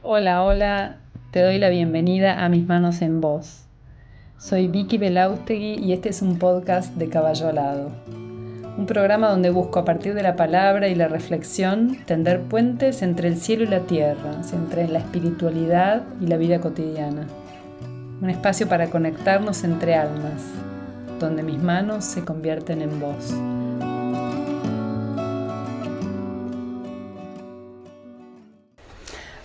Hola, hola, te doy la bienvenida a Mis manos en voz. Soy Vicky Belaustegui y este es un podcast de Caballo Alado. Un programa donde busco a partir de la palabra y la reflexión tender puentes entre el cielo y la tierra, entre la espiritualidad y la vida cotidiana. Un espacio para conectarnos entre almas, donde mis manos se convierten en voz.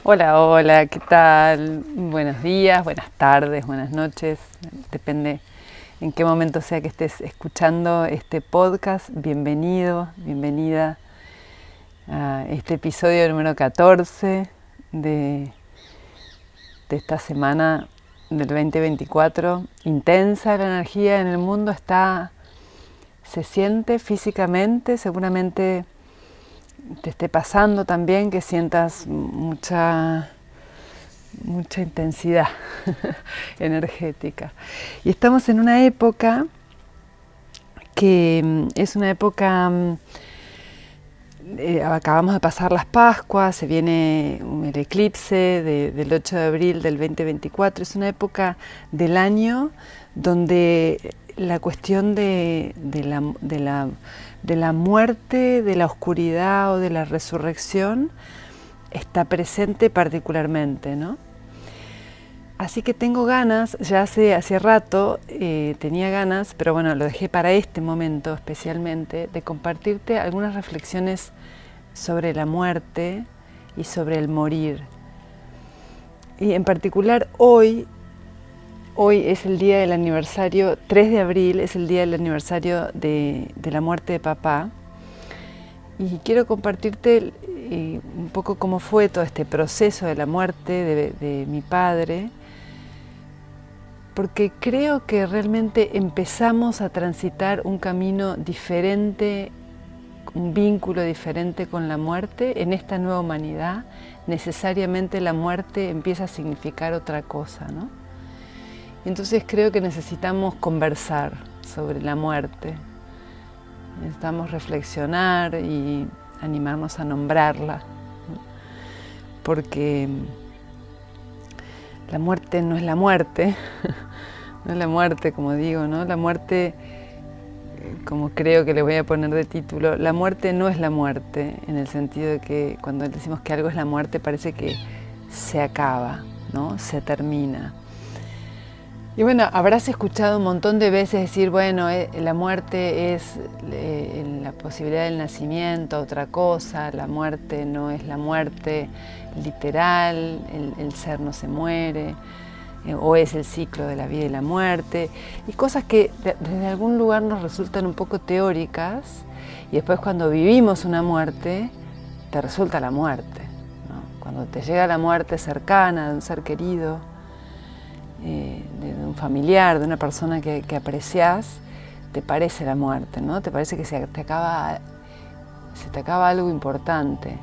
Hola, hola, ¿qué tal? Buenos días, buenas tardes, buenas noches, depende en qué momento sea que estés escuchando este podcast. Bienvenido, bienvenida a este episodio número 14 de esta semana del 2024. Intensa la energía en el mundo, se siente físicamente, seguramente te esté pasando también que sientas mucha intensidad energética. Y estamos en una época que es una época, acabamos de pasar las Pascuas, se viene el eclipse del 8 de abril del 2024, es una época del año donde la cuestión de la muerte, de la oscuridad o de la resurrección está presente particularmente, ¿no? Así que tengo ganas, ya hace rato tenía ganas, pero bueno, lo dejé para este momento especialmente, de compartirte algunas reflexiones sobre la muerte y sobre el morir. Y en particular hoy es el día del aniversario, 3 de abril es el día del aniversario de la muerte de papá. Y quiero compartirte un poco cómo fue todo este proceso de la muerte de mi padre, porque creo que realmente empezamos a transitar un camino diferente, un vínculo diferente con la muerte. En esta nueva humanidad, necesariamente la muerte empieza a significar otra cosa, ¿no? Entonces creo que necesitamos conversar sobre la muerte. Necesitamos reflexionar y animarnos a nombrarla, ¿no? Porque la muerte no es la muerte, no es la muerte, como digo, ¿no? La muerte, como creo que le voy a poner de título, la muerte no es la muerte, en el sentido de que cuando decimos que algo es la muerte parece que se acaba, ¿no? Se termina. Y bueno, habrás escuchado un montón de veces decir, bueno, la muerte es la posibilidad del nacimiento, otra cosa, la muerte no es la muerte literal, el ser no se muere, o es el ciclo de la vida y la muerte, y cosas que desde algún lugar nos resultan un poco teóricas, y después cuando vivimos una muerte, te resulta la muerte, ¿no? Cuando te llega la muerte cercana de un ser querido, de un familiar, de una persona que apreciás, te parece la muerte, ¿no? Te parece que se te acaba algo importante.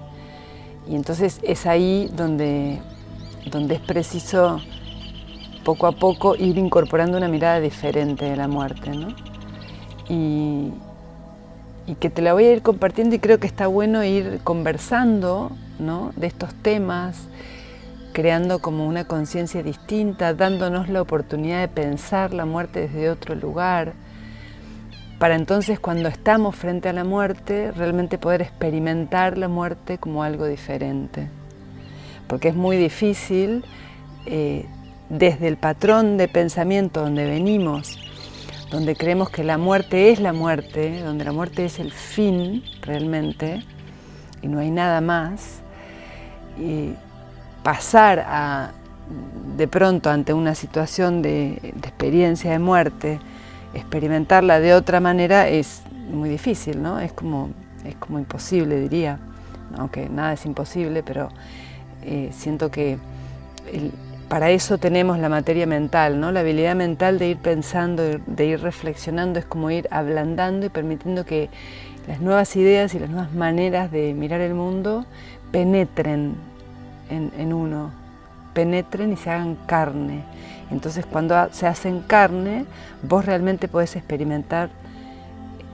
Y entonces es ahí donde es preciso poco a poco ir incorporando una mirada diferente de la muerte, ¿no? Y que te la voy a ir compartiendo, y creo que está bueno ir conversando, ¿no?, de estos temas, creando como una conciencia distinta, dándonos la oportunidad de pensar la muerte desde otro lugar, para entonces cuando estamos frente a la muerte, realmente poder experimentar la muerte como algo diferente. Porque es muy difícil, desde el patrón de pensamiento donde venimos, donde creemos que la muerte es la muerte, donde la muerte es el fin realmente, y no hay nada más, y pasar a, de pronto ante una situación de experiencia de muerte, experimentarla de otra manera es muy difícil, ¿no? Es como imposible, diría, aunque nada es imposible, pero siento que para eso tenemos la materia mental, ¿no? La habilidad mental de ir pensando, de ir reflexionando, es como ir ablandando y permitiendo que las nuevas ideas y las nuevas maneras de mirar el mundo penetren en uno, penetren y se hagan carne. Entonces cuando se hacen carne, vos realmente podés experimentar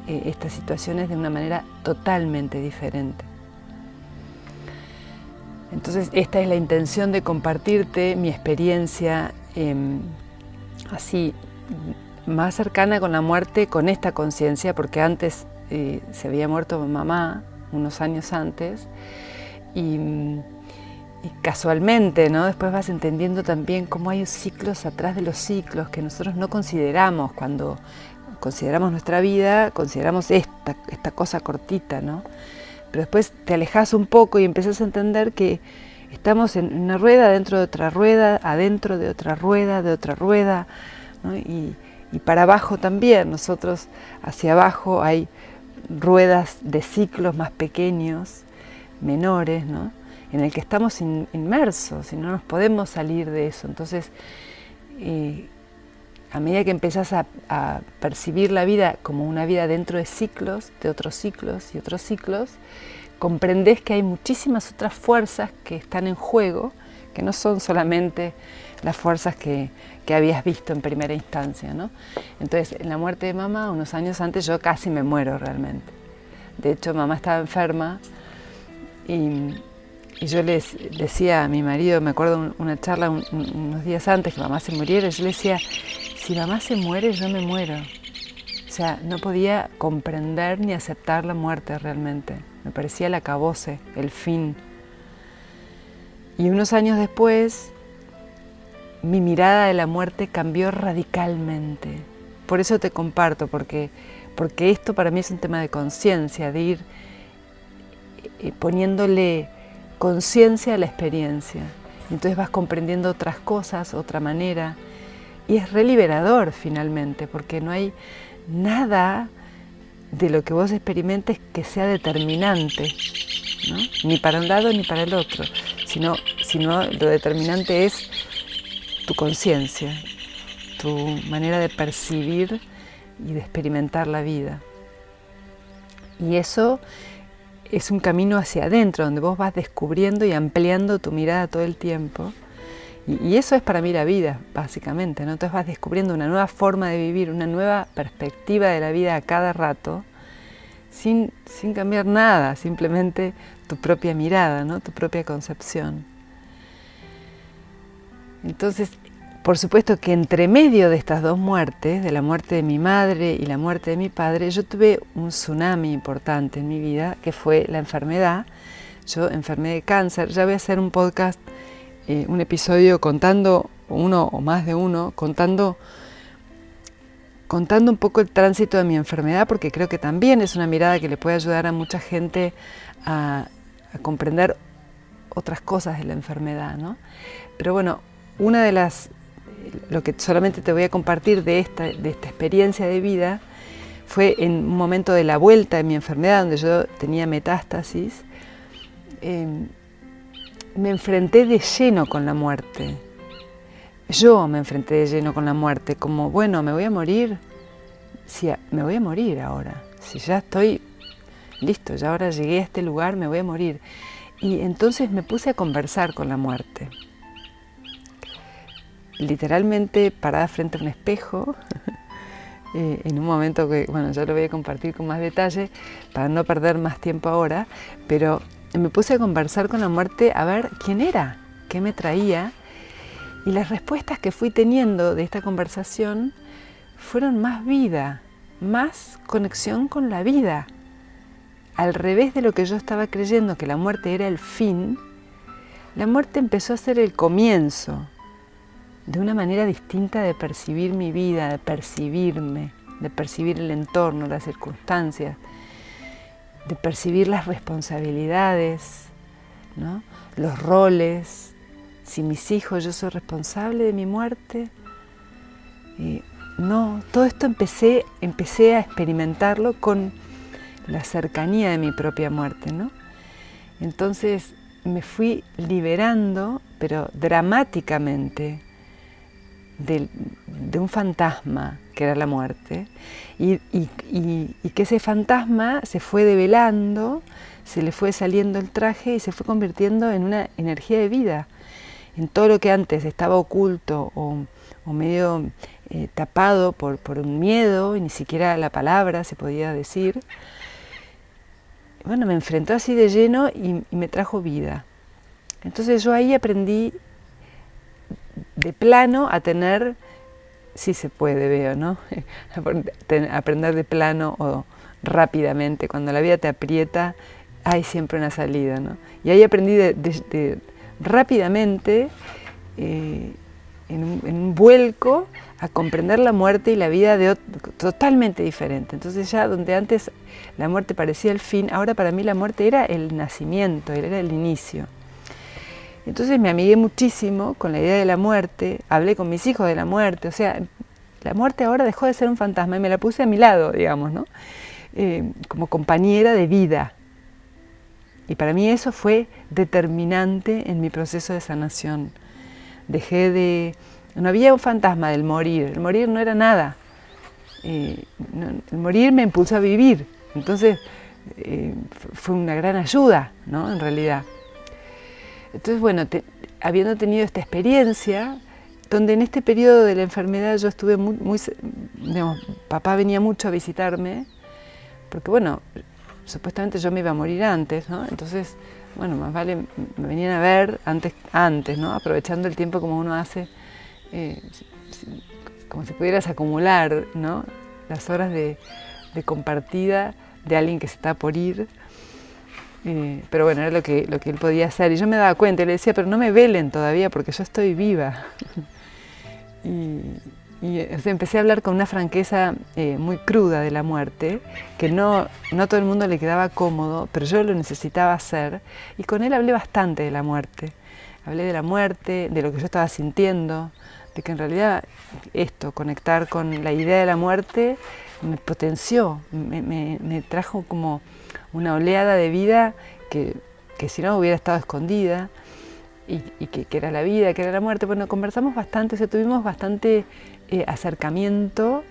estas situaciones de una manera totalmente diferente. Entonces esta es la intención de compartirte mi experiencia así más cercana con la muerte, con esta conciencia, porque antes se había muerto mi mamá unos años antes y casualmente, ¿no? Después vas entendiendo también cómo hay ciclos atrás de los ciclos que nosotros no consideramos cuando consideramos nuestra vida, consideramos esta cosa cortita, ¿no? Pero después te alejas un poco y empiezas a entender que estamos en una rueda dentro de otra rueda, adentro de otra rueda, ¿no? Y para abajo también, nosotros hacia abajo hay ruedas de ciclos más pequeños, menores, ¿no? En el que estamos inmersos y no nos podemos salir de eso. Entonces, a medida que empezás a percibir la vida como una vida dentro de ciclos, de otros ciclos y otros ciclos, comprendés que hay muchísimas otras fuerzas que están en juego, que no son solamente las fuerzas que habías visto en primera instancia, ¿no? Entonces, en la muerte de mamá, unos años antes, yo casi me muero realmente. De hecho, mamá estaba enferma y yo les decía a mi marido, me acuerdo una charla unos días antes que mamá se muriera, yo le decía, si mamá se muere, yo me muero. O sea, no podía comprender ni aceptar la muerte realmente. Me parecía el acabose, el fin. Y unos años después, mi mirada de la muerte cambió radicalmente. Por eso te comparto, porque esto para mí es un tema de conciencia, de ir poniéndole conciencia a la experiencia. Entonces vas comprendiendo otras cosas, otra manera, y es re liberador finalmente, porque no hay nada de lo que vos experimentes que sea determinante, ¿no? Ni para un lado ni para el otro, sino lo determinante es tu conciencia, tu manera de percibir y de experimentar la vida. Y eso es un camino hacia adentro, donde vos vas descubriendo y ampliando tu mirada todo el tiempo. Y eso es para mí la vida, básicamente, ¿no? Entonces vas descubriendo una nueva forma de vivir, una nueva perspectiva de la vida a cada rato, sin cambiar nada, simplemente tu propia mirada, ¿no? Tu propia concepción. Entonces, por supuesto que entre medio de estas dos muertes, de la muerte de mi madre y la muerte de mi padre, yo tuve un tsunami importante en mi vida, que fue la enfermedad. Yo enfermé de cáncer. Ya voy a hacer un podcast, un episodio contando, uno o más de uno, contando un poco el tránsito de mi enfermedad, porque creo que también es una mirada que le puede ayudar a mucha gente a comprender otras cosas de la enfermedad, ¿no? Pero bueno, lo que solamente te voy a compartir de esta experiencia de vida fue en un momento de la vuelta de mi enfermedad, donde yo tenía metástasis. Me enfrenté de lleno con la muerte. Yo me enfrenté de lleno con la muerte, como, bueno, me voy a morir. Sí, me voy a morir ahora. Si ya estoy listo, ya ahora llegué a este lugar, me voy a morir. Y entonces me puse a conversar con la muerte. Literalmente parada frente a un espejo, en un momento que, bueno, ya lo voy a compartir con más detalle para no perder más tiempo ahora, pero me puse a conversar con la muerte a ver quién era, qué me traía, y las respuestas que fui teniendo de esta conversación fueron más vida, más conexión con la vida. Al revés de lo que yo estaba creyendo, que la muerte era el fin, la muerte empezó a ser el comienzo de una manera distinta de percibir mi vida, de percibirme, de percibir el entorno, las circunstancias, de percibir las responsabilidades, ¿no? Los roles. Si mis hijos, yo soy responsable de mi muerte. No, todo esto empecé a experimentarlo con la cercanía de mi propia muerte, ¿no? Entonces me fui liberando, pero dramáticamente, de un fantasma que era la muerte, y que ese fantasma se fue develando, se le fue saliendo el traje y se fue convirtiendo en una energía de vida. En todo lo que antes estaba oculto o medio tapado por un miedo, y ni siquiera la palabra se podía decir, bueno, me enfrentó así de lleno y me trajo vida. Entonces yo ahí aprendí de plano a tener, sí se puede, veo, ¿no? Aprender de plano o rápidamente, cuando la vida te aprieta, hay siempre una salida, ¿no? Y ahí aprendí rápidamente, en un vuelco, a comprender la muerte y la vida totalmente diferente. Entonces ya donde antes la muerte parecía el fin, ahora para mí la muerte era el nacimiento, era el inicio. Entonces me amigué muchísimo con la idea de la muerte, hablé con mis hijos de la muerte, o sea, la muerte ahora dejó de ser un fantasma y me la puse a mi lado, digamos, ¿no? Como compañera de vida. Y para mí eso fue determinante en mi proceso de sanación. No había un fantasma del morir, el morir no era nada. El morir me impulsó a vivir, entonces fue una gran ayuda, ¿no? En realidad. Entonces, bueno, habiendo tenido esta experiencia, donde en este periodo de la enfermedad yo estuve digamos, papá venía mucho a visitarme, porque bueno, supuestamente yo me iba a morir antes, ¿no? Entonces, bueno, más vale me venían a ver antes, ¿no? Aprovechando el tiempo como uno hace, como si pudieras acumular, ¿no? Las horas de compartida de alguien que se está por ir. Pero bueno, era lo que él podía hacer. Y yo me daba cuenta, y le decía, pero no me velen todavía porque yo estoy viva. O sea, empecé a hablar con una franqueza muy cruda de la muerte, que no todo el mundo le quedaba cómodo, pero yo lo necesitaba hacer. Y con él hablé bastante de la muerte. Hablé de la muerte, de lo que yo estaba sintiendo, de que en realidad conectar con la idea de la muerte, me potenció, me trajo como una oleada de vida que si no hubiera estado escondida, y que era la vida, que era la muerte. Bueno, conversamos bastante, o sea, tuvimos bastante acercamiento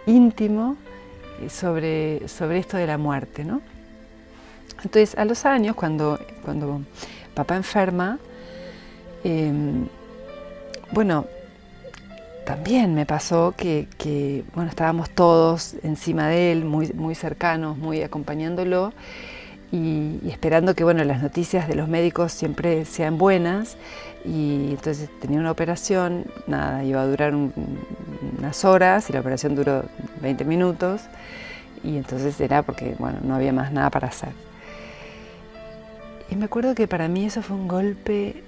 íntimo sobre esto de la muerte, ¿no? Entonces, a los años, cuando papá enferma, bueno, también me pasó que bueno, estábamos todos encima de él, muy cercanos, muy acompañándolo, y esperando que bueno, las noticias de los médicos siempre sean buenas. Y entonces tenía una operación, nada, iba a durar unas horas, y la operación duró 20 minutos, y entonces era porque bueno, no había más nada para hacer. Y me acuerdo que para mí eso fue un golpe,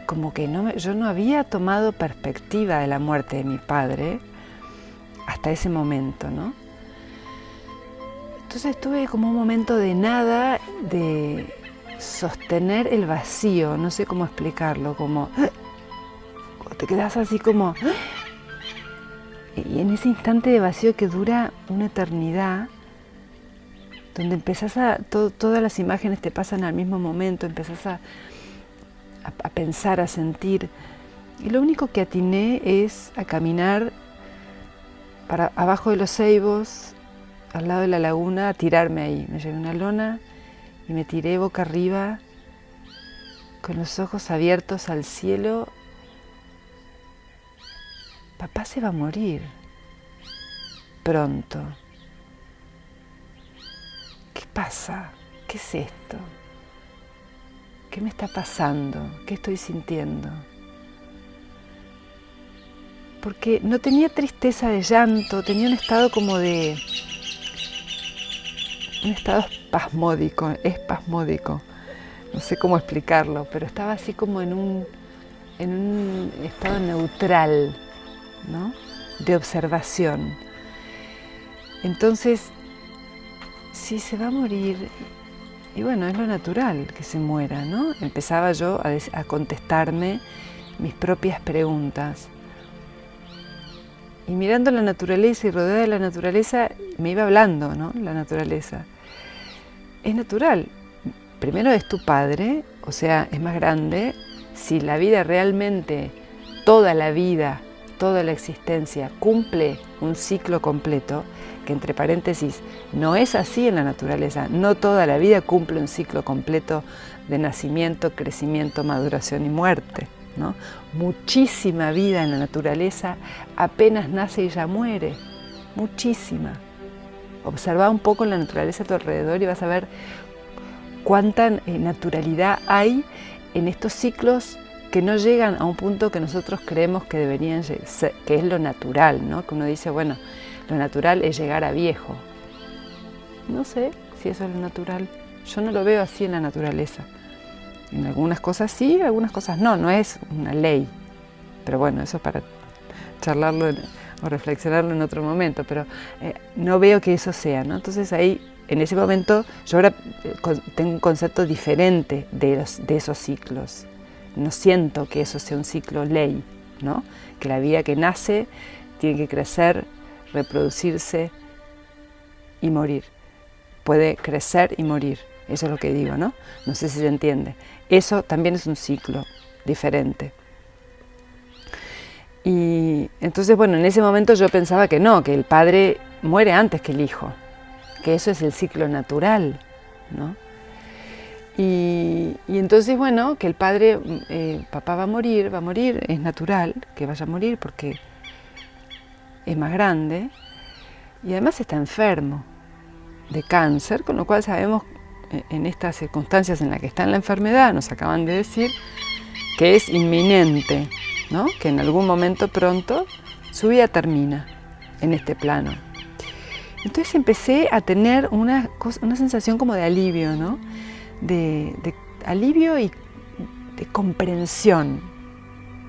como que yo no había tomado perspectiva de la muerte de mi padre hasta ese momento, ¿no? Entonces tuve como un momento de nada, de sostener el vacío, no sé cómo explicarlo, como te quedas así como, y en ese instante de vacío que dura una eternidad, donde empezás todas las imágenes te pasan al mismo momento, empezás a pensar, a sentir, y lo único que atiné es a caminar para abajo de los ceibos, al lado de la laguna, a tirarme ahí. Me llevé una lona y me tiré boca arriba, con los ojos abiertos al cielo. Papá se va a morir pronto. ¿Qué pasa? ¿Qué es esto? ¿Qué me está pasando? ¿Qué estoy sintiendo? Porque no tenía tristeza de llanto, tenía un estado como de... un estado espasmódico, no sé cómo explicarlo, pero estaba así como en un estado neutral, ¿no? De observación. Entonces, si se va a morir, y bueno, es lo natural que se muera, ¿no? Empezaba yo a contestarme mis propias preguntas. Y mirando la naturaleza y rodeada de la naturaleza, me iba hablando, ¿no? La naturaleza. Es natural. Primero es tu padre, o sea, es más grande. Si la vida realmente, toda la vida, toda la existencia cumple un ciclo completo, que entre paréntesis, no es así en la naturaleza. No toda la vida cumple un ciclo completo de nacimiento, crecimiento, maduración y muerte, ¿no? Muchísima vida en la naturaleza apenas nace y ya muere, muchísima. Observa un poco la naturaleza a tu alrededor y vas a ver cuánta naturalidad hay en estos ciclos que no llegan a un punto que nosotros creemos que deberían ser, que es lo natural, ¿no? Que uno dice, bueno, lo natural es llegar a viejo. No sé si eso es lo natural. Yo no lo veo así en la naturaleza. En algunas cosas sí, en algunas cosas no. No es una ley. Pero bueno, eso es para charlarlo o reflexionarlo en otro momento. Pero no veo que eso sea, ¿no? Entonces ahí, en ese momento, yo ahora tengo un concepto diferente de esos ciclos. No siento que eso sea un ciclo ley, ¿no? Que la vida que nace tiene que crecer, reproducirse y morir. Puede crecer y morir, eso es lo que digo, ¿no? No sé si se entiende. Eso también es un ciclo diferente. Y entonces, bueno, en ese momento yo pensaba que no, que el padre muere antes que el hijo, que eso es el ciclo natural, ¿no? Y entonces, bueno, que el padre, papá va a morir, es natural que vaya a morir porque es más grande y además está enfermo de cáncer, con lo cual sabemos en estas circunstancias en las que está en la enfermedad, nos acaban de decir que es inminente, ¿no? Que en algún momento pronto su vida termina en este plano. Entonces empecé a tener una sensación como de alivio, ¿no? De alivio y de comprensión,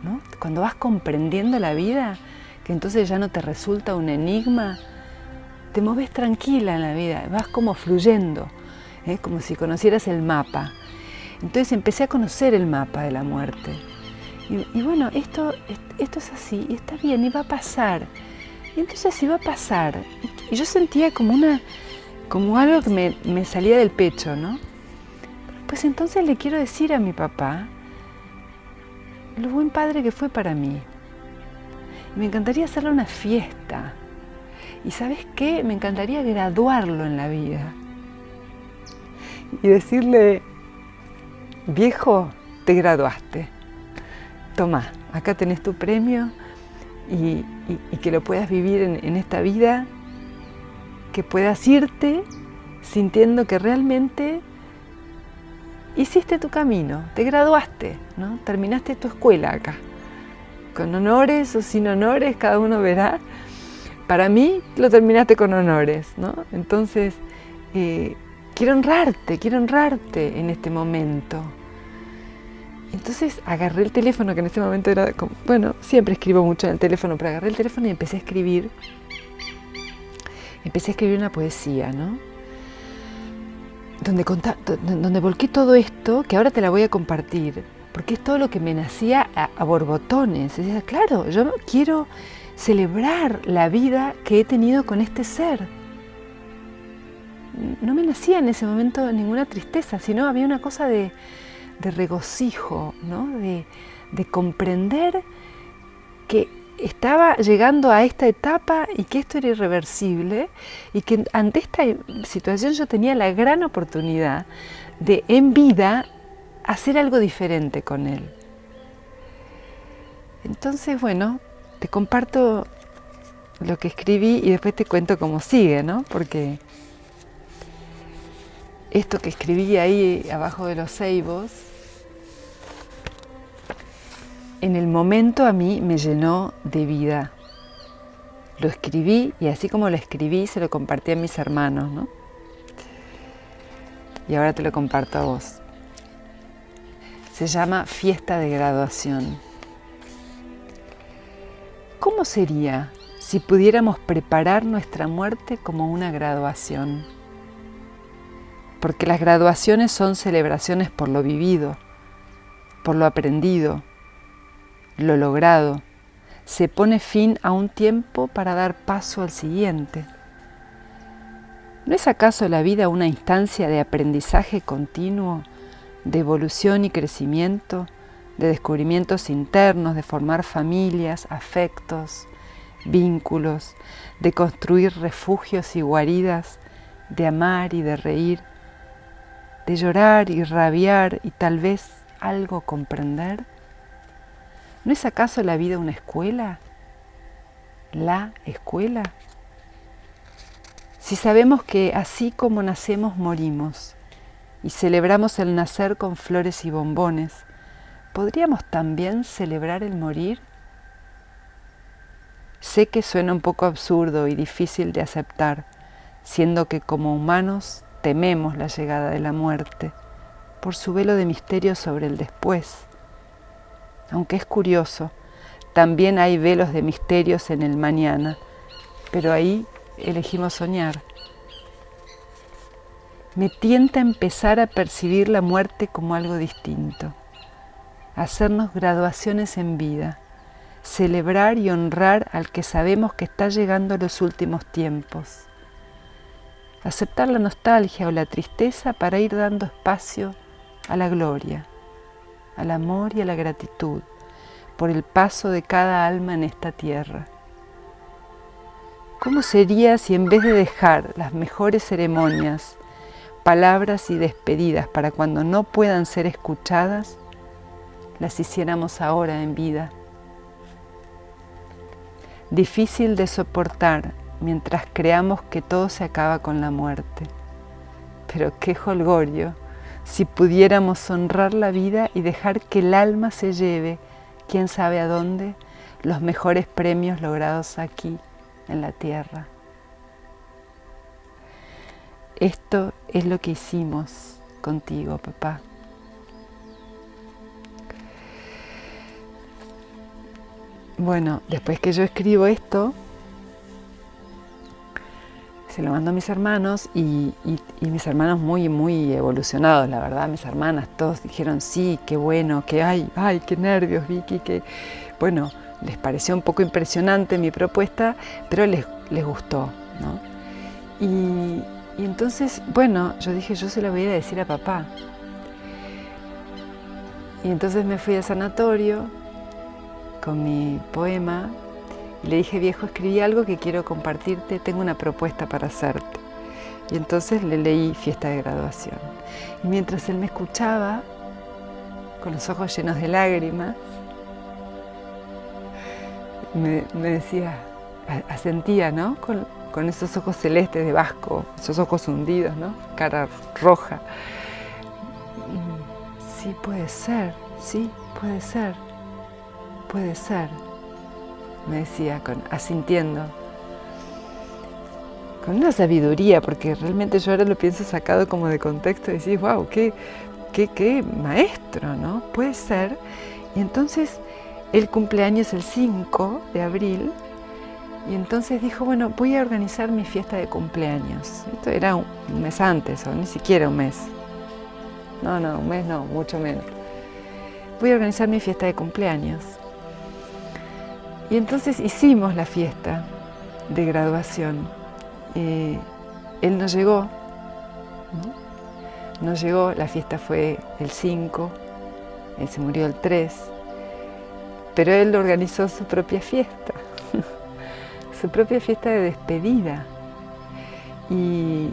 ¿no? Cuando vas comprendiendo la vida, que entonces ya no te resulta un enigma, te moves tranquila en la vida, vas como fluyendo, como si conocieras el mapa. Entonces empecé a conocer el mapa de la muerte. Y bueno, esto es así, y está bien, y va a pasar. Y entonces si va a pasar, y yo sentía como algo que me salía del pecho, ¿no? Pues entonces le quiero decir a mi papá lo buen padre que fue para mí. Me encantaría hacerle una fiesta. Y ¿sabes qué? Me encantaría graduarlo en la vida. Y decirle, viejo, te graduaste. Tomá, acá tenés tu premio y que lo puedas vivir en esta vida, que puedas irte sintiendo que realmente hiciste tu camino, te graduaste, ¿no? Terminaste tu escuela acá, con honores o sin honores, cada uno verá. Para mí lo terminaste con honores, ¿no? Entonces, quiero honrarte en este momento. Entonces agarré el teléfono, que en ese momento era como, bueno, siempre escribo mucho en el teléfono, pero agarré el teléfono y empecé a escribir. Empecé a escribir una poesía, ¿no? Donde volqué todo esto, que ahora te la voy a compartir, porque es todo lo que me nacía a borbotones. Decía, claro, yo quiero celebrar la vida que he tenido con este ser. No me nacía en ese momento ninguna tristeza, sino había una cosa de regocijo, ¿no? De comprender que estaba llegando a esta etapa y que esto era irreversible y que ante esta situación yo tenía la gran oportunidad de en vida hacer algo diferente con él. Entonces, bueno, te comparto lo que escribí y después te cuento cómo sigue, ¿no? Porque esto que escribí ahí abajo de los ceibos, en el momento a mí me llenó de vida. Lo escribí y así como lo escribí se lo compartí a mis hermanos, ¿no? Y ahora te lo comparto a vos. Se llama Fiesta de Graduación. ¿Cómo sería si pudiéramos preparar nuestra muerte como una graduación? Porque las graduaciones son celebraciones por lo vivido, por lo aprendido, lo logrado. Se pone fin a un tiempo para dar paso al siguiente. ¿No es acaso la vida una instancia de aprendizaje continuo, de evolución y crecimiento, de descubrimientos internos, de formar familias, afectos, vínculos, de construir refugios y guaridas, de amar y de reír, de llorar y rabiar y tal vez algo comprender? ¿No es acaso la vida una escuela? ¿La escuela? Si sabemos que así como nacemos morimos y celebramos el nacer con flores y bombones, ¿podríamos también celebrar el morir? Sé que suena un poco absurdo y difícil de aceptar, siendo que como humanos tememos la llegada de la muerte, por su velo de misterio sobre el después. Aunque es curioso, también hay velos de misterios en el mañana, pero ahí elegimos soñar. Me tienta empezar a percibir la muerte como algo distinto, hacernos graduaciones en vida, celebrar y honrar al que sabemos que está llegando a los últimos tiempos, aceptar la nostalgia o la tristeza para ir dando espacio a la gloria, al amor y a la gratitud por el paso de cada alma en esta tierra. ¿Cómo sería si en vez de dejar las mejores ceremonias, palabras y despedidas para cuando no puedan ser escuchadas, las hiciéramos ahora en vida? Difícil de soportar mientras creamos que todo se acaba con la muerte. Pero qué jolgorio si pudiéramos honrar la vida y dejar que el alma se lleve, quién sabe a dónde, los mejores premios logrados aquí en la tierra. Esto es lo que hicimos contigo, papá. Bueno, después que yo escribo esto, se lo mando a mis hermanos y mis hermanos muy evolucionados, la verdad. Mis hermanas todos dijeron sí, qué bueno, que ay, qué nervios, Vicky, que bueno, les pareció un poco impresionante mi propuesta, pero les gustó, ¿no? Y entonces, bueno, yo dije, yo se lo voy a ir a decir a papá. Y entonces me fui al sanatorio con mi poema y le dije, viejo, escribí algo que quiero compartirte, tengo una propuesta para hacerte. Y entonces le leí Fiesta de Graduación. Y mientras él me escuchaba, con los ojos llenos de lágrimas, me decía, asentía, ¿no? Con esos ojos celestes de Vasco, esos ojos hundidos, ¿no? Cara roja. Sí, puede ser, puede ser, me decía, asintiendo, con una sabiduría, porque realmente yo ahora lo pienso sacado como de contexto y decís, wow, qué maestro, ¿no? Puede ser. Y entonces él cumpleaños el 5 de abril, y entonces dijo, bueno, voy a organizar mi fiesta de cumpleaños. Esto era un mes antes, o ni siquiera un mes. No, un mes no, mucho menos. Voy a organizar mi fiesta de cumpleaños. Y entonces hicimos la fiesta de graduación. Él no llegó, ¿no? No llegó, la fiesta fue el 5, él se murió el 3, pero él organizó su propia fiesta. Su propia fiesta de despedida. Y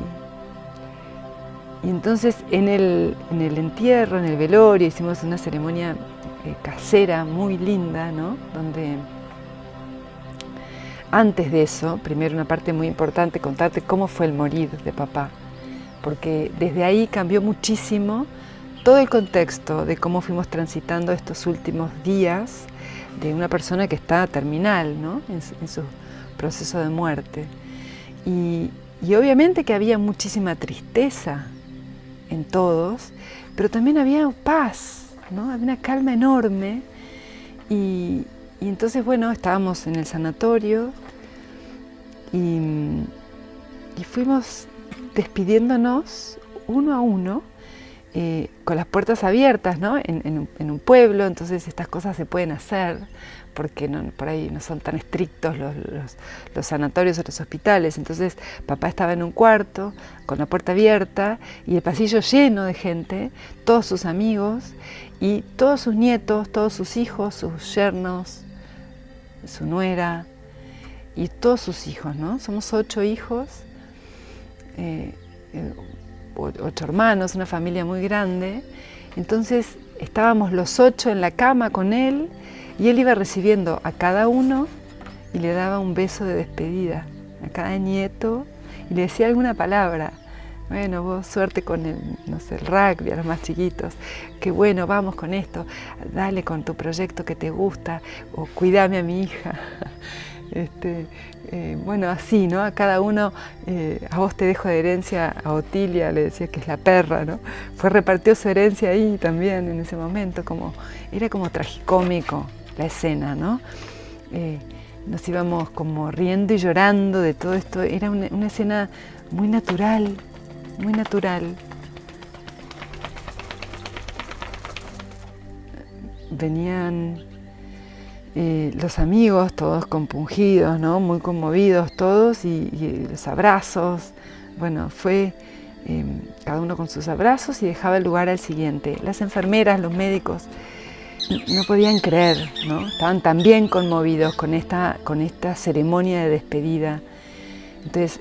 entonces en el entierro, en el velorio, hicimos una ceremonia casera muy linda, ¿no? Donde antes de eso, primero una parte muy importante, contarte cómo fue el morir de papá, porque desde ahí cambió muchísimo todo el contexto de cómo fuimos transitando estos últimos días de una persona que está terminal, ¿no? En su proceso de muerte. Y obviamente que había muchísima tristeza en todos, pero también había paz, ¿no? Había una calma enorme. Y entonces, bueno, estábamos en el sanatorio y fuimos despidiéndonos uno a uno, con las puertas abiertas, ¿no? En un pueblo, entonces estas cosas se pueden hacer porque por ahí no son tan estrictos los sanatorios o los hospitales. Entonces papá estaba en un cuarto con la puerta abierta y el pasillo lleno de gente, todos sus amigos y todos sus nietos, todos sus hijos, sus yernos, su nuera y todos sus hijos, ¿no? Somos 8 hijos, 8 hermanos, una familia muy grande. Entonces estábamos los 8 en la cama con él y él iba recibiendo a cada uno y le daba un beso de despedida a cada nieto y le decía alguna palabra bueno, vos suerte con el, no sé, el rugby a los más chiquitos, que bueno, vamos con esto, dale con tu proyecto que te gusta, o cuidame a mi hija. Bueno, así, ¿no? A cada uno, a vos te dejo de herencia, a Otilia le decía que es la perra, ¿no? Repartió su herencia ahí también en ese momento, era como tragicómico la escena, ¿no? Nos íbamos como riendo y llorando de todo esto, era una escena muy natural, muy natural. Venían los amigos, todos compungidos, ¿no? Muy conmovidos todos y los abrazos. Bueno, fue cada uno con sus abrazos y dejaba el lugar al siguiente. Las enfermeras, los médicos no podían creer, ¿no? Estaban también conmovidos con esta ceremonia de despedida. Entonces,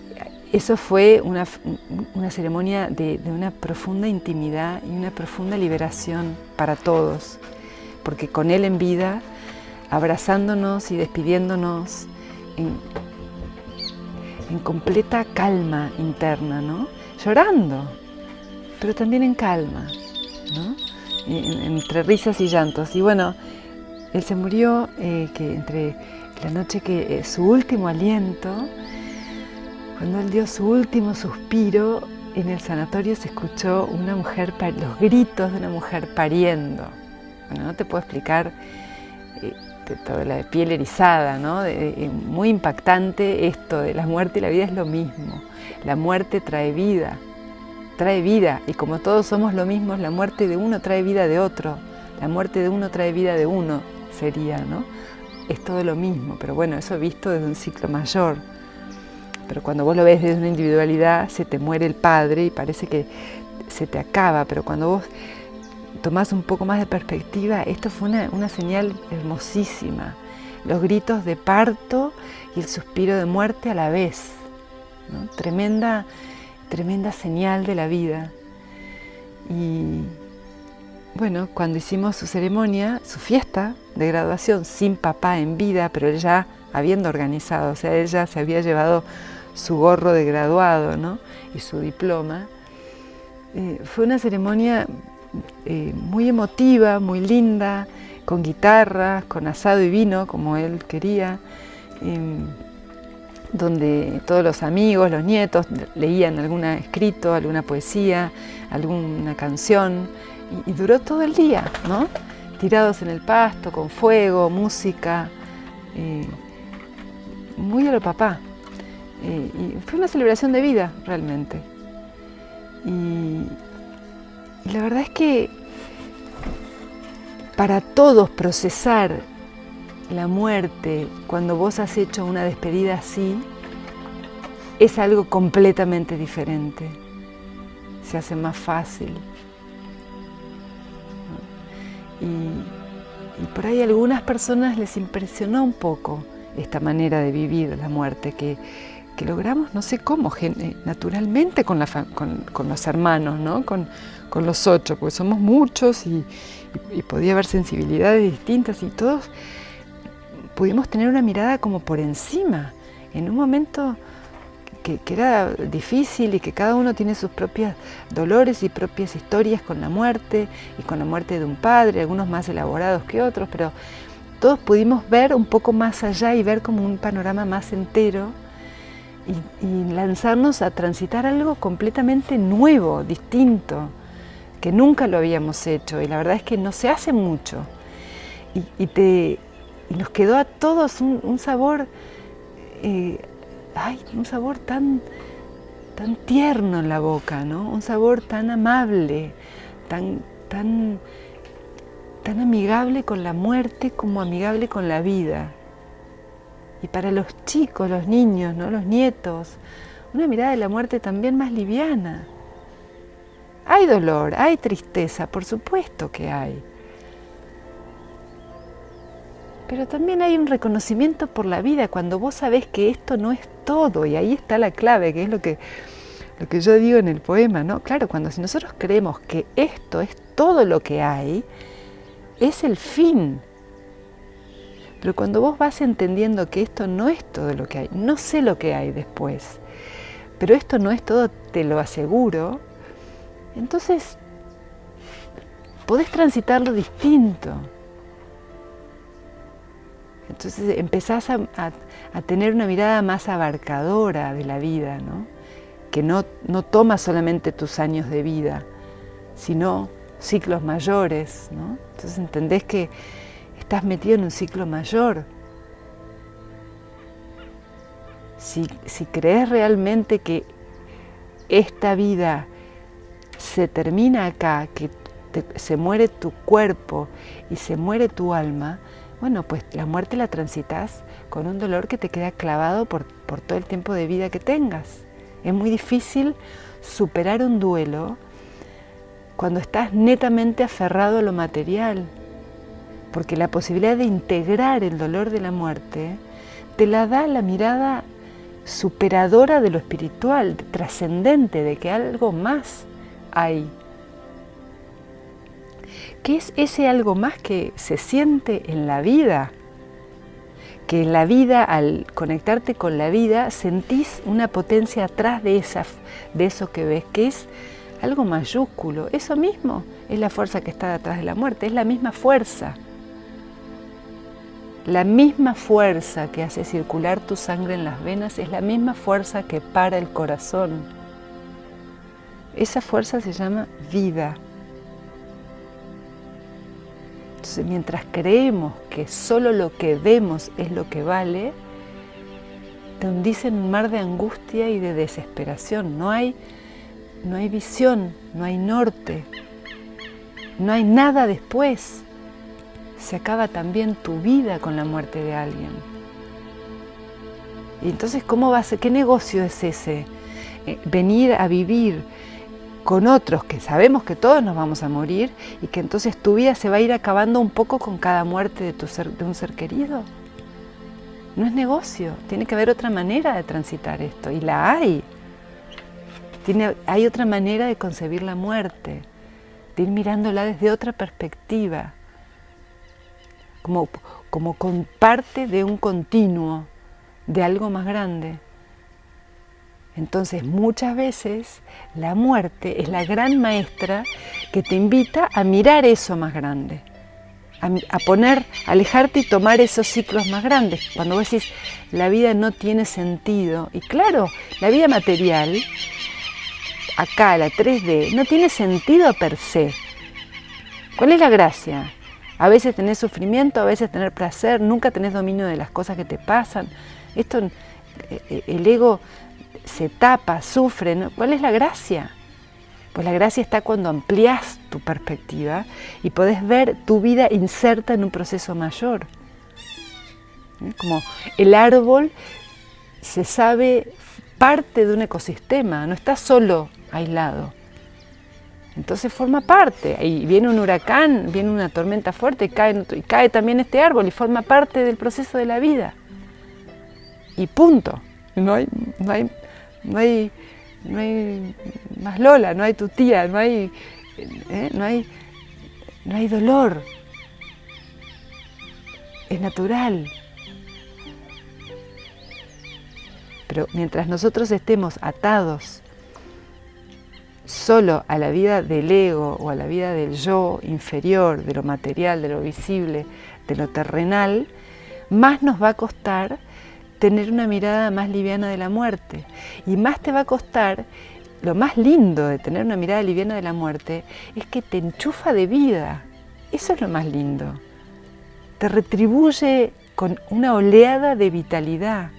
eso fue una ceremonia de una profunda intimidad y una profunda liberación para todos, porque con él en vida, abrazándonos y despidiéndonos en completa calma interna, ¿no? Llorando, pero también en calma, ¿no? Entre risas y llantos. Y bueno, él se murió que entre la noche que su último aliento, cuando él dio su último suspiro, en el sanatorio se escuchó los gritos de una mujer pariendo. Bueno, no te puedo explicar, toda la piel erizada, ¿no? Muy impactante esto de la muerte y la vida es lo mismo. La muerte trae vida, y como todos somos lo mismo, la muerte de uno trae vida de otro, la muerte de uno trae vida de uno, sería, ¿no? Es todo lo mismo, pero bueno, eso visto desde un ciclo mayor. Pero cuando vos lo ves desde una individualidad, se te muere el padre y parece que se te acaba, pero cuando vos tomás un poco más de perspectiva, esto fue una señal hermosísima. Los gritos de parto y el suspiro de muerte a la vez, ¿no? Tremenda señal de la vida. Y bueno, cuando hicimos su ceremonia, su fiesta de graduación, sin papá en vida, pero él ya habiendo organizado, o sea, él ya se había llevado su gorro de graduado, ¿no? Y su diploma. Fue una ceremonia muy emotiva, muy linda, con guitarras, con asado y vino, como él quería, donde todos los amigos, los nietos, leían algún escrito, alguna poesía, alguna canción, y duró todo el día, ¿no? Tirados en el pasto, con fuego, música, muy a lo papá. Y fue una celebración de vida, realmente. Y la verdad es que para todos procesar la muerte cuando vos has hecho una despedida así es algo completamente diferente. Se hace más fácil. Y por ahí a algunas personas les impresionó un poco esta manera de vivir la muerte que logramos, no sé cómo, naturalmente con los hermanos, ¿no? Con los 8, porque somos muchos y podía haber sensibilidades distintas y todos pudimos tener una mirada como por encima, en un momento que era difícil y que cada uno tiene sus propios dolores y propias historias con la muerte y con la muerte de un padre, algunos más elaborados que otros, pero todos pudimos ver un poco más allá y ver como un panorama más entero y lanzarnos a transitar algo completamente nuevo, distinto, que nunca lo habíamos hecho y la verdad es que no se hace mucho y nos quedó a todos un sabor, un sabor tan tierno en la boca, ¿no? Un sabor tan amable, tan amigable con la muerte como amigable con la vida. Y para los chicos, los niños, ¿no? Los nietos, una mirada de la muerte también más liviana. Hay dolor, hay tristeza, por supuesto que hay. Pero también hay un reconocimiento por la vida cuando vos sabés que esto no es todo, y ahí está la clave, que es lo que yo digo en el poema, ¿no? Claro, si nosotros creemos que esto es todo lo que hay, es el fin. Pero cuando vos vas entendiendo que esto no es todo lo que hay, no sé lo que hay después, pero esto no es todo, te lo aseguro, entonces podés transitarlo distinto. Entonces empezás a tener una mirada más abarcadora de la vida, ¿no? Que no toma solamente tus años de vida, sino ciclos mayores, ¿no? Entonces entendés que estás metido en un ciclo mayor. Si crees realmente que esta vida se termina acá, que se muere tu cuerpo y se muere tu alma, bueno, pues la muerte la transitas con un dolor que te queda clavado por todo el tiempo de vida que tengas. Es muy difícil superar un duelo cuando estás netamente aferrado a lo material, porque la posibilidad de integrar el dolor de la muerte te la da la mirada superadora de lo espiritual, trascendente, de que algo más hay. ¿Qué es ese algo más que se siente en la vida? Que en la vida, al conectarte con la vida, sentís una potencia atrás de eso que ves, que es algo mayúsculo. Eso mismo es la fuerza que está detrás de la muerte, es la misma fuerza. La misma fuerza que hace circular tu sangre en las venas es la misma fuerza que para el corazón. Esa fuerza se llama vida. Entonces, mientras creemos que solo lo que vemos es lo que vale, te hundís en un mar de angustia y de desesperación. No hay visión, no hay norte, no hay nada después. Se acaba también tu vida con la muerte de alguien. Y entonces, ¿cómo va a ser? ¿Qué negocio es ese? Venir a vivir con otros que sabemos que todos nos vamos a morir y que entonces tu vida se va a ir acabando un poco con cada muerte de un ser querido. No es negocio, tiene que haber otra manera de transitar esto, y la hay. Hay otra manera de concebir la muerte, de ir mirándola desde otra perspectiva, como con parte de un continuo, de algo más grande. Entonces, muchas veces la muerte es la gran maestra que te invita a mirar eso más grande, a alejarte y tomar esos ciclos más grandes. Cuando vos decís, la vida no tiene sentido, y claro, la vida material, acá, la 3D, no tiene sentido per se. ¿Cuál es la gracia? A veces tenés sufrimiento, a veces tener placer, nunca tenés dominio de las cosas que te pasan. El ego se tapa, sufre, ¿no? ¿Cuál es la gracia? Pues la gracia está cuando amplías tu perspectiva y podés ver tu vida inserta en un proceso mayor. Como el árbol se sabe parte de un ecosistema, no está solo aislado. Entonces forma parte, y viene un huracán, viene una tormenta fuerte, y cae también este árbol y forma parte del proceso de la vida. Y punto. No hay más Lola, no hay tu tía, no hay dolor. Es natural. Pero mientras nosotros estemos atados solo a la vida del ego o a la vida del yo inferior, de lo material, de lo visible, de lo terrenal, más nos va a costar tener una mirada más liviana de la muerte. Y más te va a costar, lo más lindo de tener una mirada liviana de la muerte, es que te enchufa de vida. Eso es lo más lindo. Te retribuye con una oleada de vitalidad.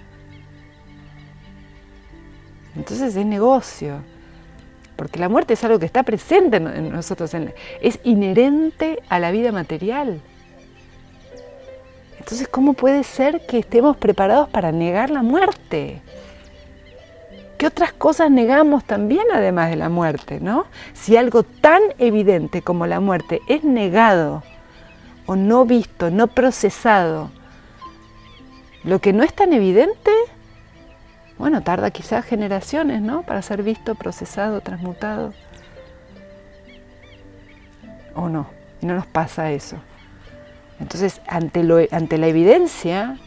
Entonces es negocio. Porque la muerte es algo que está presente en nosotros, es inherente a la vida material. Entonces, ¿cómo puede ser que estemos preparados para negar la muerte? ¿Qué otras cosas negamos también además de la muerte, ¿no? Si algo tan evidente como la muerte es negado, o no visto, no procesado, lo que no es tan evidente, bueno, tarda quizás generaciones, ¿no?, para ser visto, procesado, transmutado. ¿O no? Y no nos pasa eso. Entonces, ante la evidencia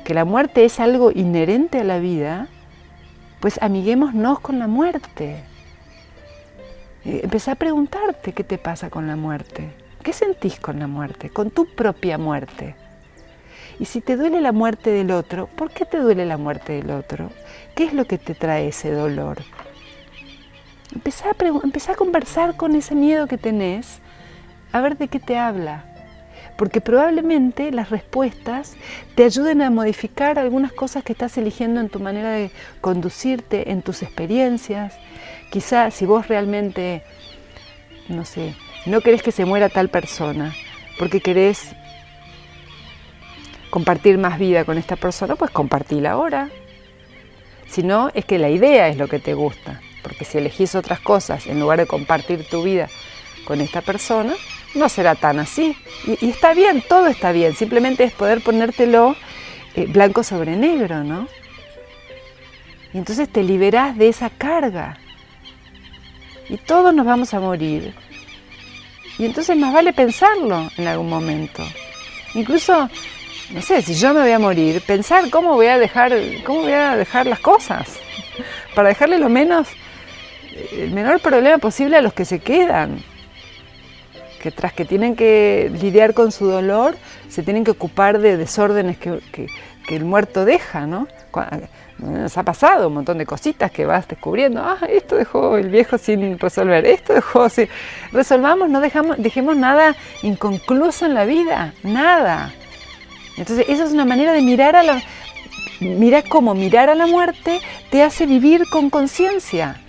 que la muerte es algo inherente a la vida, pues amiguémonos con la muerte. Empezá a preguntarte qué te pasa con la muerte. ¿Qué sentís con la muerte? Con tu propia muerte. Y si te duele la muerte del otro, ¿por qué te duele la muerte del otro? ¿Qué es lo que te trae ese dolor? Empezá a conversar con ese miedo que tenés, a ver de qué te habla. Porque probablemente las respuestas te ayuden a modificar algunas cosas que estás eligiendo en tu manera de conducirte, en tus experiencias. Quizá si vos realmente, no sé, no querés que se muera tal persona, porque querés compartir más vida con esta persona, pues compartila ahora. Si no, es que la idea es lo que te gusta, porque si elegís otras cosas en lugar de compartir tu vida con esta persona, no será tan así. Y está bien, todo está bien, simplemente es poder ponértelo blanco sobre negro, ¿no? Y entonces te liberás de esa carga. Y todos nos vamos a morir. Y entonces más vale pensarlo en algún momento. Incluso, no sé, si yo me voy a morir, pensar cómo voy a dejar las cosas. Para dejarle el menor problema posible a los que se quedan. Que tras que tienen que lidiar con su dolor, se tienen que ocupar de desórdenes que el muerto deja, ¿no? Nos ha pasado un montón de cositas que vas descubriendo. Esto dejó el viejo sin resolver, esto dejó sin... Resolvamos, no dejemos nada inconcluso en la vida, nada. Entonces, eso es una manera de mirar cómo mirar a la muerte te hace vivir con conciencia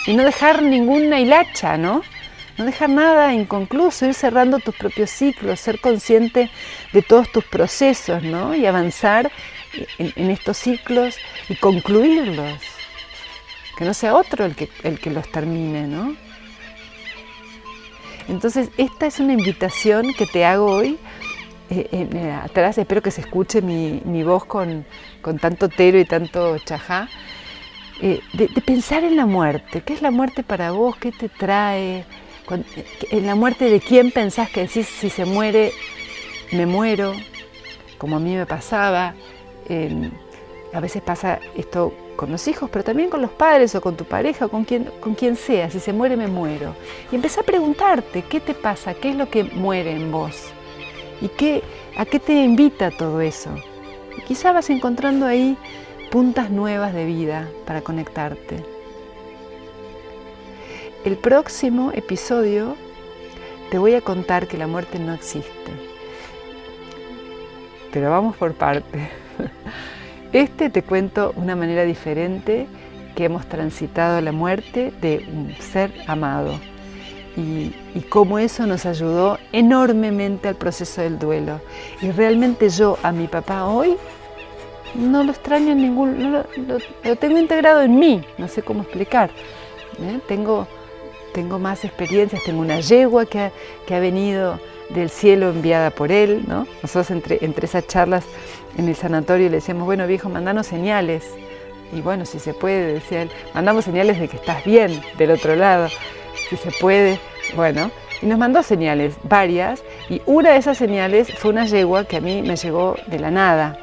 y no dejar ninguna hilacha, ¿no? No dejar nada inconcluso, ir cerrando tus propios ciclos, ser consciente de todos tus procesos, ¿no? Y avanzar en estos ciclos y concluirlos. Que no sea otro el que los termine, ¿no? Entonces, esta es una invitación que te hago hoy. Atrás espero que se escuche mi voz con tanto tero y tanto chajá. De pensar en la muerte. ¿Qué es la muerte para vos? ¿Qué te trae? En la muerte de quién pensás que decís, si se muere, me muero, como a mí me pasaba. A veces pasa esto con los hijos, pero también con los padres o con tu pareja o con quien sea. Si se muere, me muero. Y empezá a preguntarte, ¿qué te pasa? ¿Qué es lo que muere en vos? ¿Y a qué te invita todo eso? Y quizá vas encontrando ahí puntas nuevas de vida para conectarte. El próximo episodio te voy a contar que la muerte no existe. Pero vamos por partes. Te cuento una manera diferente que hemos transitado la muerte de un ser amado y cómo eso nos ayudó enormemente al proceso del duelo. Y realmente yo a mi papá hoy no lo extraño lo tengo integrado en mí, no sé cómo explicar. Tengo más experiencias, tengo una yegua que ha venido del cielo enviada por él, ¿no? Nosotros entre esas charlas en el sanatorio le decíamos, bueno viejo, mandanos señales. Y bueno, si se puede, decía él, mandamos señales de que estás bien del otro lado, si se puede. Bueno, y nos mandó señales, varias, y una de esas señales fue una yegua que a mí me llegó de la nada.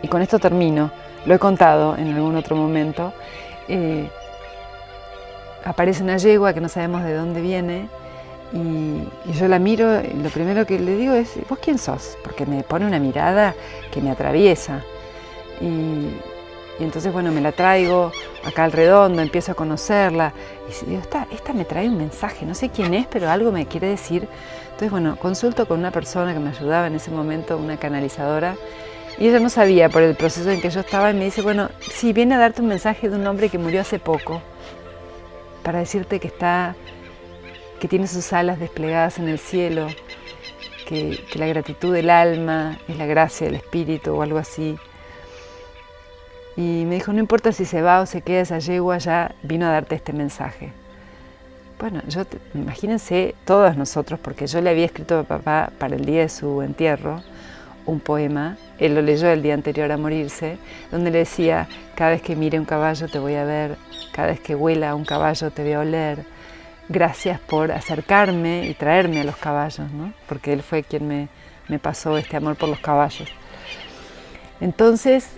Y con esto termino, lo he contado en algún otro momento. Aparece una yegua que no sabemos de dónde viene y yo la miro y lo primero que le digo es, ¿vos quién sos? Porque me pone una mirada que me atraviesa. Y entonces, bueno, me la traigo acá al redondo, empiezo a conocerla y digo, esta me trae un mensaje, no sé quién es, pero algo me quiere decir. Entonces, bueno, consulto con una persona que me ayudaba en ese momento, una canalizadora, y ella no sabía por el proceso en que yo estaba y me dice, bueno, sí, viene a darte un mensaje de un hombre que murió hace poco, para decirte que tiene sus alas desplegadas en el cielo, que la gratitud del alma es la gracia del espíritu o algo así. Y me dijo, no importa si se va o se queda esa yegua, ya vino a darte este mensaje. Bueno, imagínense todos nosotros, porque yo le había escrito a papá para el día de su entierro un poema, él lo leyó el día anterior a morirse, donde le decía, cada vez que mire un caballo te voy a ver, cada vez que huela un caballo te voy a oler, gracias por acercarme y traerme a los caballos, ¿no? Porque él fue quien me pasó este amor por los caballos. Entonces,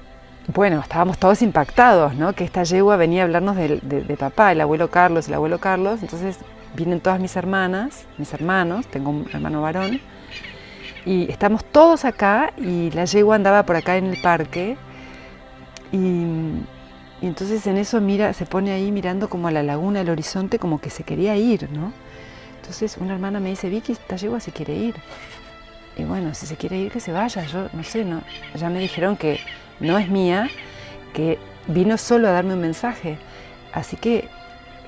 bueno, estábamos todos impactados, ¿no? Que esta yegua venía a hablarnos de papá, el abuelo Carlos. Entonces vienen todas mis hermanas, mis hermanos, tengo un hermano varón, y estamos todos acá y la yegua andaba por acá en el parque y entonces en eso se pone ahí mirando como a la laguna, al horizonte, como que se quería ir, ¿no? Entonces una hermana me dice, Vicky, esta yegua se quiere ir. Y bueno, si se quiere ir, que se vaya. Yo no sé, no, ya me dijeron que no es mía, que vino solo a darme un mensaje. Así que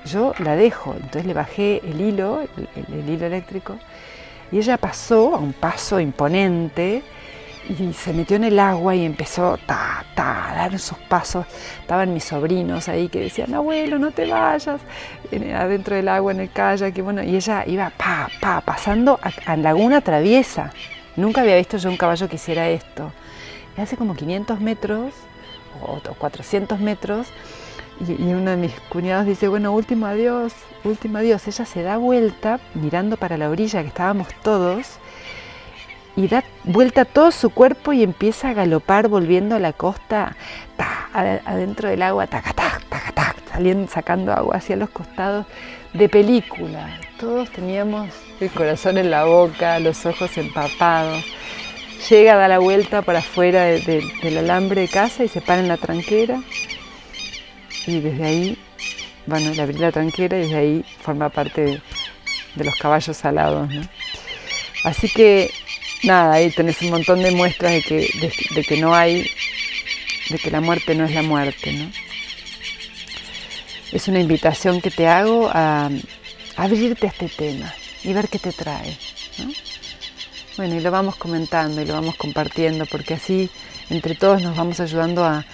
yo la dejo. Entonces le bajé el hilo eléctrico, y ella pasó a un paso imponente y se metió en el agua y empezó a dar sus pasos. Estaban mis sobrinos ahí que decían, abuelo, no te vayas, adentro del agua en el kayak. Y bueno, y ella iba pasando a laguna traviesa. Nunca había visto yo un caballo que hiciera esto. Y hace como 500 metros o 400 metros, y uno de mis cuñados dice, bueno, último adiós. Ella se da vuelta mirando para la orilla que estábamos todos, y da vuelta todo su cuerpo y empieza a galopar volviendo a la costa, adentro del agua, sacando agua hacia los costados, de película. Todos teníamos el corazón en la boca, los ojos empapados. Llega, da la vuelta para afuera del alambre de casa y se para en la tranquera, y desde ahí, bueno, le abrí la tranquera y desde ahí forma parte de los caballos alados, ¿no? Así que nada, ahí tenés un montón de muestras de que no hay, de que la muerte no es la muerte, ¿no? Es una invitación que te hago a abrirte a este tema y ver qué te trae, ¿no? Bueno, y lo vamos comentando y lo vamos compartiendo, porque así entre todos nos vamos ayudando a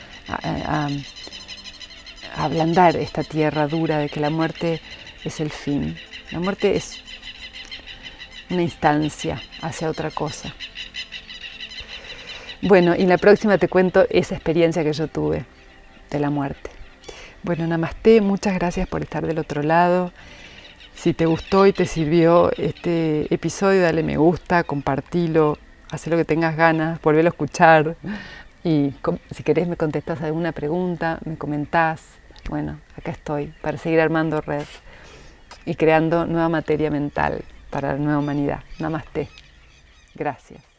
ablandar esta tierra dura de que la muerte es el fin. La muerte es una instancia hacia otra cosa. Bueno, y la próxima te cuento esa experiencia que yo tuve de la muerte. Bueno, Namasté, muchas gracias por estar del otro lado. Si te gustó y te sirvió este episodio, dale me gusta, compartilo, haz lo que tengas ganas, volvelo a escuchar. Y si querés me contestás alguna pregunta, me comentás. Bueno, acá estoy para seguir armando red y creando nueva materia mental para la nueva humanidad. Namasté. Gracias.